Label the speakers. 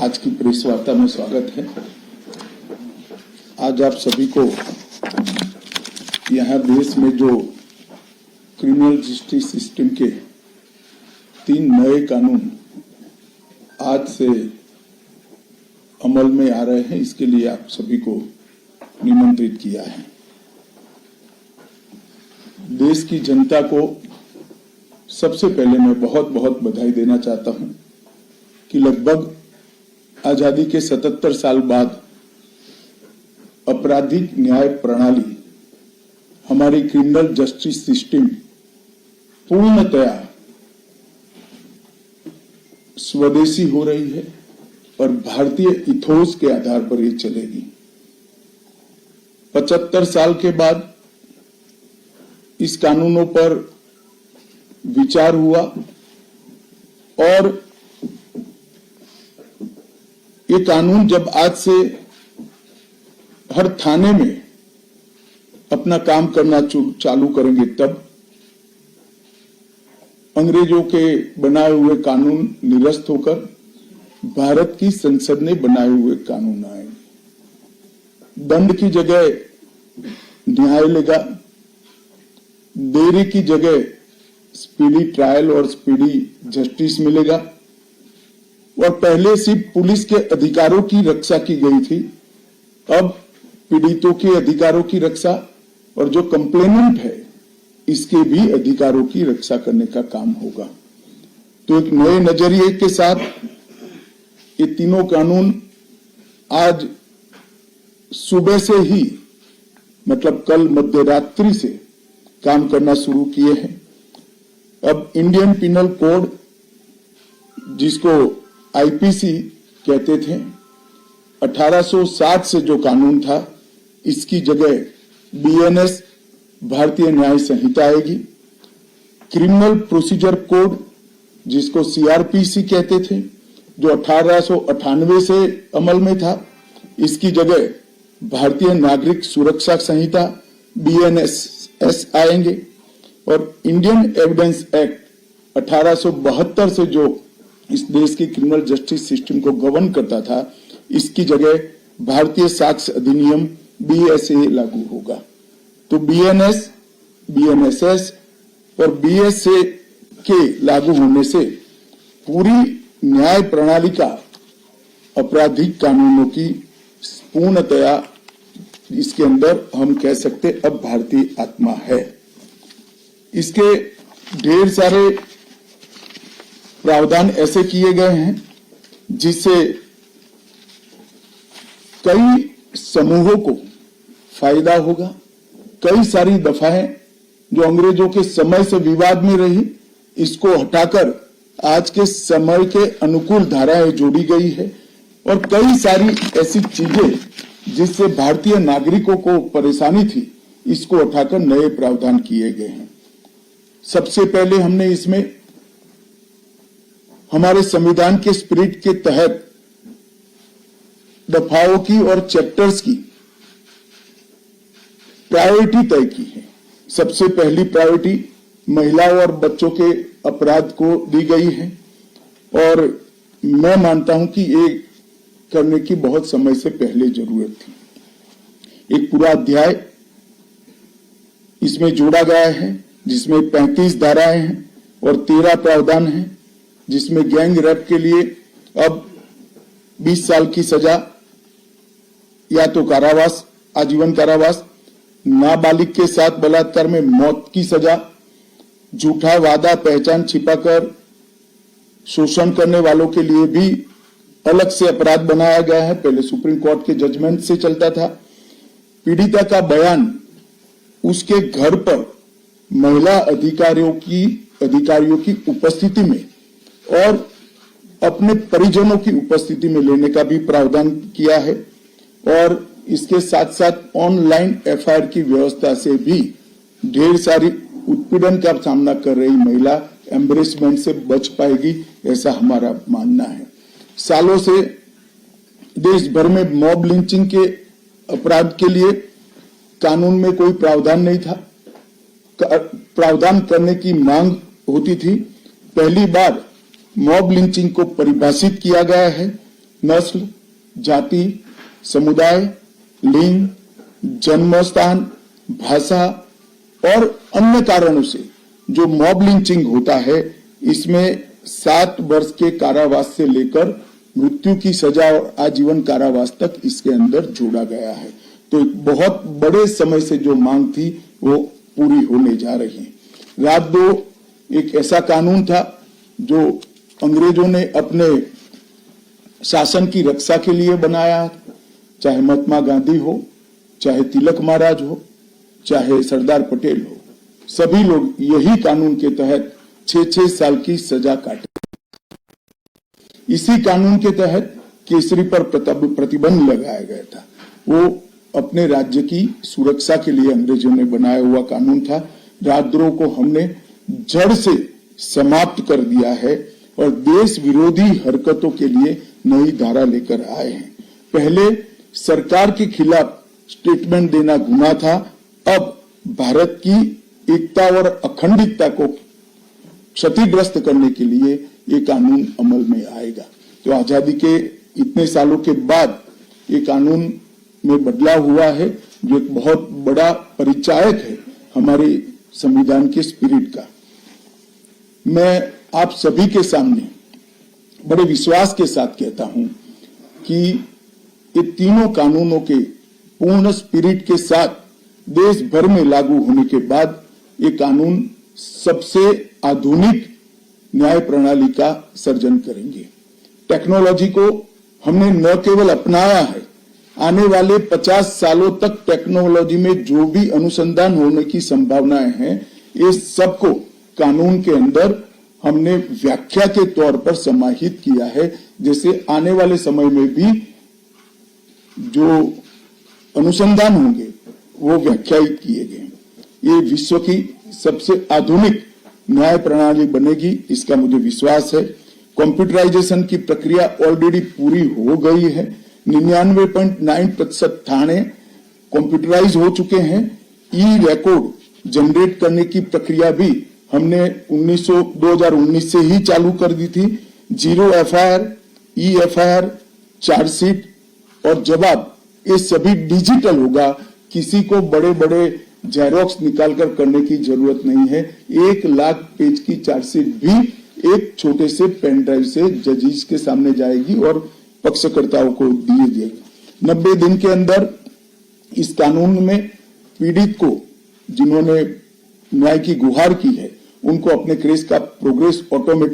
Speaker 1: आज की प्रेस वार्ता में स्वागत है। आज आप सभी को यहाँ देश में जो क्रिमिनल जस्टिस सिस्टम के 3 नए कानून आज से अमल में आ रहे हैं, इसके लिए आप सभी को निमंत्रित किया है। देश की जनता को सबसे पहले मैं बहुत बहुत बधाई देना चाहता हूं कि लगभग आजादी के 77 साल बाद आपराधिक न्याय प्रणाली, हमारी क्रिमिनल जस्टिस सिस्टम पूर्णतया स्वदेशी हो रही है और भारतीय इथोस के आधार पर ये चलेगी। 75 साल के बाद इस कानूनों पर विचार हुआ और ये कानून जब आज से हर थाने में अपना काम करना चालू करेंगे, तब अंग्रेजों के बनाए हुए कानून निरस्त होकर भारत की संसद ने बनाए हुए कानून आएंगे। दंड की जगह न्याय लेगा, देरी की जगह स्पीडी ट्रायल और स्पीडी जस्टिस मिलेगा। और पहले सिर्फ पुलिस के अधिकारों की रक्षा की गई थी, अब पीड़ितों के अधिकारों की रक्षा और जो कंप्लेनेंट है इसके भी अधिकारों की रक्षा करने का काम होगा। तो एक नए नजरिए के साथ ये तीनों कानून आज सुबह से ही, मतलब कल मध्य रात्रि से काम करना शुरू किए हैं। अब इंडियन पिनल कोड, जिसको आईपीसी कहते थे, 1860 से जो कानून था, इसकी जगह बीएनएस भारतीय न्याय संहिता आएगी। क्रिमिनल प्रोसीजर कोड, जिसको सीआरपीसी कहते थे, जो 1898 से अमल में था, इसकी जगह भारतीय नागरिक सुरक्षा संहिता बीएनएस आएंगे। और इंडियन एविडेंस एक्ट 1872 से जो इस देश की क्रिमिनल जस्टिस सिस्टम को गवर्न करता था, इसकी जगह भारतीय साक्ष्य अधिनियम बीएसए लागू होगा। तो बीएनएस, बीएनएसएस और बीएसए के लागू होने से पूरी न्याय प्रणाली का आपराधिक कानूनों की पूर्णतया इसके अंदर हम कह सकते अब भारतीय आत्मा है। इसके ढेर सारे प्रावधान ऐसे किए गए हैं जिससे कई समूहों को फायदा होगा। कई सारी दफाएं जो अंग्रेजों के समय से विवाद में रही, इसको हटाकर आज के समय के अनुकूल धाराएं जोड़ी गई है। और कई सारी ऐसी चीजें जिससे भारतीय नागरिकों को परेशानी थी, इसको हटाकर नए प्रावधान किए गए हैं। सबसे पहले हमने इसमें हमारे संविधान के स्पिरिट के तहत दफाओं की और चैप्टर्स की प्रायोरिटी तय की है। सबसे पहली प्रायोरिटी महिलाओं और बच्चों के अपराध को दी गई है और मैं मानता हूं कि ये करने की बहुत समय से पहले जरूरत थी। एक पूरा अध्याय इसमें जोड़ा गया है जिसमें 35 धाराएं हैं और 13 प्रावधान हैं, जिसमें गैंग रेप के लिए अब 20 साल की सजा या तो कारावास, आजीवन कारावास, नाबालिग के साथ बलात्कार में मौत की सजा, झूठा वादा पहचान छिपाकर शोषण करने वालों के लिए भी अलग से अपराध बनाया गया है। पहले सुप्रीम कोर्ट के जजमेंट से चलता था। पीड़िता का बयान उसके घर पर महिला अधिकारियों की उपस्थिति में और अपने परिजनों की उपस्थिति में लेने का भी प्रावधान किया है। और इसके साथ साथ ऑनलाइन एफआईआर की व्यवस्था से भी ढेर सारी उत्पीड़न का सामना कर रही महिला एम्बरेसमेंट से बच पाएगी, ऐसा हमारा मानना है। सालों से देश भर में मॉब लिंचिंग के अपराध के लिए कानून में कोई प्रावधान नहीं था। प्रावधान करने की मांग होती थी। पहली बार मॉब लिंचिंग को परिभाषित किया गया है नस्ल, जाति, समुदाय, लिंग, जन्म स्थान, भाषा और अन्य कारणों से जो मॉब लिंचिंग होता है, इसमें 7 वर्ष के कारावास से लेकर मृत्यु की सजा और आजीवन कारावास तक इसके अंदर जोड़ा गया है। तो एक बहुत बड़े समय से जो मांग थी वो पूरी होने जा रही है। रात 2 एक ऐसा कानून था जो अंग्रेजों ने अपने शासन की रक्षा के लिए बनाया, चाहे महात्मा गांधी हो, चाहे तिलक महाराज हो, चाहे सरदार पटेल हो, सभी लोग यही कानून के तहत 6-6 साल की सजा काटे। इसी कानून के तहत केसरी पर प्रतिबंध लगाया गया था। वो अपने राज्य की सुरक्षा के लिए अंग्रेजों ने बनाया हुआ कानून था। राजद्रोह को हमने जड़ से समाप्त कर दिया है और देश विरोधी हरकतों के लिए नई धारा लेकर आए हैं। पहले सरकार के खिलाफ स्टेटमेंट देना गुनाह था, अब भारत की एकता और अखंडता को क्षतिग्रस्त करने के लिए ये कानून अमल में आएगा। तो आजादी के इतने सालों के बाद ये कानून में बदलाव हुआ है, जो एक बहुत बड़ा परिचायक है हमारे संविधान के स्पिरिट का। मैं आप सभी के सामने बड़े विश्वास के साथ कहता हूं कि ये तीनों कानूनों के पूर्ण स्पिरिट के साथ देश भर में लागू होने के बाद ये कानून सबसे आधुनिक न्याय प्रणाली का सर्जन करेंगे। टेक्नोलॉजी को हमने न केवल अपनाया है, आने वाले 50 सालों तक टेक्नोलॉजी में जो भी अनुसंधान होने की संभावनाएं हैं, ये सबको कानून के अंदर हमने व्याख्या के तौर पर समाहित किया है, जैसे आने वाले समय में भी जो अनुसंधान होंगे वो व्याख्यायित किए गए। ये विश्व की सबसे आधुनिक न्याय प्रणाली बनेगी, इसका मुझे विश्वास है। कंप्यूटराइजेशन की प्रक्रिया ऑलरेडी पूरी हो गई है। 99.9% थाने कंप्यूटराइज हो चुके हैं। ई रिकॉर्ड जनरेट करने की प्रक्रिया भी हमने 2019 से ही चालू कर दी थी। 0 FIR, ई FIR, चार्जशीट और जवाब, ये सभी डिजिटल होगा। किसी को बड़े बड़े जेरोक्स निकालकर करने की जरूरत नहीं है। 1 लाख पेज की चार्जशीट भी एक छोटे से पेन ड्राइव से जजेस के सामने जाएगी और पक्षकर्ताओं को दी जाएगी। 90 दिन के अंदर इस कानून में पीड़ित को, जिन्होंने न्याय की गुहार की है, उनको अपने केस का प्रोग्रेस ऑटोमेटिक